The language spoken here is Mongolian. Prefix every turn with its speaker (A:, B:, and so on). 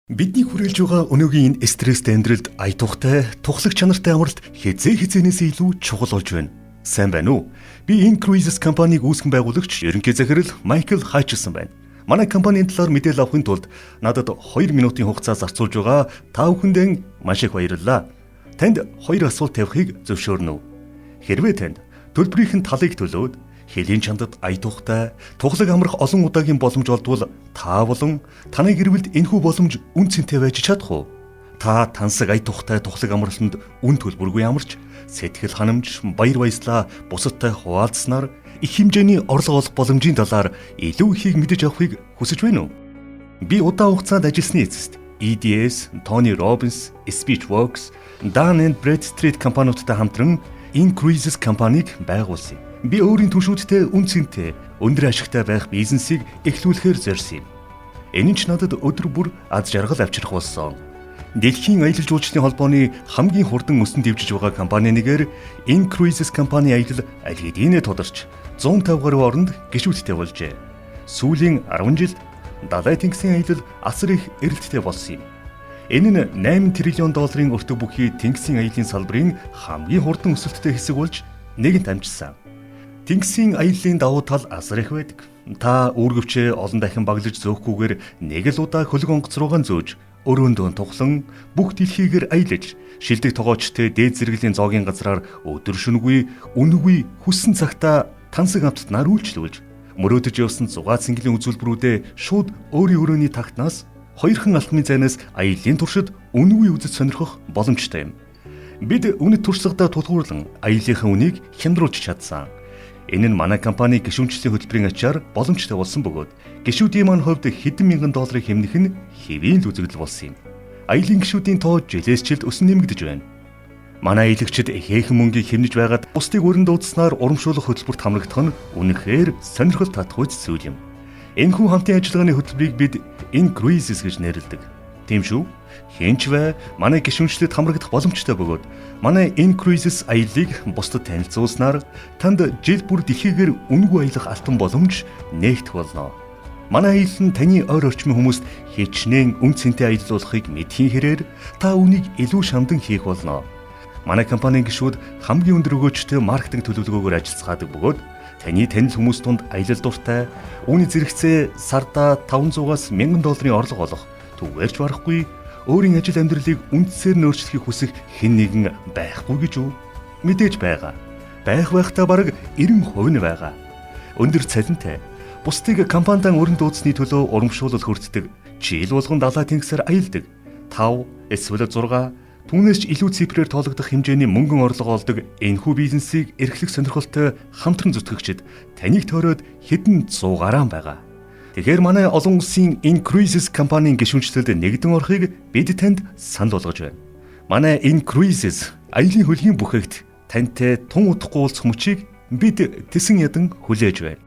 A: Бидний хүрээлж байгаа өнөөгийн энэ стресстэй амьдралд ая тухтай, тухлаг чанартай амралт хязээнээс илүү чухал болж байна. Сайн байна уу? Би Increases компаниг үүсгэн байгуулагч ерөнхий захирал Майкл Хайчсон байна. Манай компанийн талаар мэдээлэл авахын тулд надад 2 минутын хугацаа зарцуулж байгаа та бүхэндээ маш их баярлалаа. Танд 2 асуулт тавихыг зөвшөөрнө. Хэрвээ танд төлбөрийн талыг төлөөд хэлийн чандад ая тухтай, тухлаг амрах олон удаагийн боломж олдвол та болон таны гэр бүлд энэхүү боломж үн цэнтэй байж чадах уу? Та тансаг ая тухтай тухлаг амралтанд үн төлбөргүй амарч, сэтгэл ханамж, баяр баясгалаа бусадтай хуваалцсанаар их хэмжээний орлого олох боломжийн талаар илүү ихийг мэдэж авахыг хүсэж байна уу? Би удаан хугацаанд ажилласны эцэст EDS, Tony Robbins, Speechworks, Dun & Bradstreet компаниудтай хамтран Increases компанийг байгуулсан. Би өөрийн түвшүүдтэй үн цэнтэй, өндөр ашигтай байх бизнесийг эхлүүлэхээр зорьсон юм. Энэ нь ч надад өдөр бүр аз жаргал авчрах болсон. Дэлхийн аялал жуулчлалын холбооны хамгийн хурдан өсөнд дэвжиж байгаа компани нэгээр Increases компани аялал аль хэдийнэ тодорч 150 гаруй оронд гишүүдтэй болжээ. Сүүлийн 10 жилд далай тэнгисийн аялал асар их эрэлттэй болсон юм. Энэ нь 8 триллион долларын өртөг бүхий тэнгисийн аяллаа салбарын хамгийн хурдан өсөлттэй хэсэг болж нэгэнт амжсан. Тэнгисийн аяллаа давуу тал асар их байдаг. Та үүргэвчээ олон дахин баглаж зөөхгүйгээр нэг л удаа хөлөг онгоц руугаа зөөж, өрөөндөө тухлан бүх дэлхийгээр аялаж, шилдэг тогоочтой дээд зэрэглэлийн зоогийн газраар өдөр шөнөгүй, үнэгүй хүссэн цагтаа тансаг амттнаар үйлчлүүлж, мөрөөдөж явсан зугаа цэнгэлийн үзүүлбэрүүдэд шууд өөрийн өрөөний тагтнаас хоёрхан алтмын зайнаас аяллаа туршид үнэгүй үзэж сонирхох боломжтой юм. Бид үнэт туршлагадаа тулгуурлан аяллахын үнийг хямдруулж чадсан. Энэ нь манай компани гишүүнчлэлийн хөтөлбөрийн ачаар боломжтой болсон бөгөөд гишүүдийн маань хувьд хэдэн мянган долларыг хэмнэх нь хэвийн л үзэгдэл болсон юм. Аялын гишүүдийн тоо жилээс жилд өсөн нэмэгдэж байна. Манай аялагчид ихээхэн мөнгийг хэмнэж байгаад бусдыг өрн дуудснаар урамшуулах хөтөлбөрт хамрагдах нь үнэхээр сонирхол татах үйл зүйл юм. Энэхүү хамтын ажиллагааны хөтөлбөрийг бид Increases гэж нэрлэдэг. Тийм шүү. Хинч бай манай гишүүнчлэлд хамрагдах боломжтой бөгөөд манай Increases аяллыг бусдад танилцуулснаар танд жил бүр дэлхийгээр үнэгүй аялах алтан боломж нээгдэх болно. Манай аялал нь таны ойр орчмын хүмүүст хичнээн үн цэнтэй аялуулахыг мэдхийн хэрээр та үнийг илүү шамдан хийх болно. Манай компанийн гишүүд хамгийн өндөр өгөөжтэй маркетинг төлөвлөгөөгөөр ажиллацгаадаг бөгөөд таны танил хүмүүс тунд аялал дуртай, үүний зэрэгцээ сардаа 500-аас 1000 долларын орлого олох түгээрч барахгүй өөрийн ажил амьдралыг үндсээр нөөцлөхийг хүсэх хэн нэгэн байхгүй гэж үү? Мэдээж байгаа. Байхтай бараг 90% нь байгаа. Өндөр цалинтай, бусдыг компаниудаа өрн дуудсны төлөө урамшуулал хүртдэг, жил болгон далай тэнгисээр аялдаг, 5 эсвэл 6 түүнээс ч илүү цифрээр тоологдох хэмжээний мөнгөн орлого олдог энэхүү бизнесийг эрхлэх сонирхолтой хамтран зүтгэгчид таныг тойроод хэдэн 100 гаруй байгаа. Тэгэхээр манай олон улсын Increases компанийн гишүүнчлэлд нэгдэн орохыг бид танд санал болгож байна. Манай Increases аялын хөлгийн бүхээгт тантай тун удахгүй уулзах мөчийг бид тэсэн ядан хүлээж байна.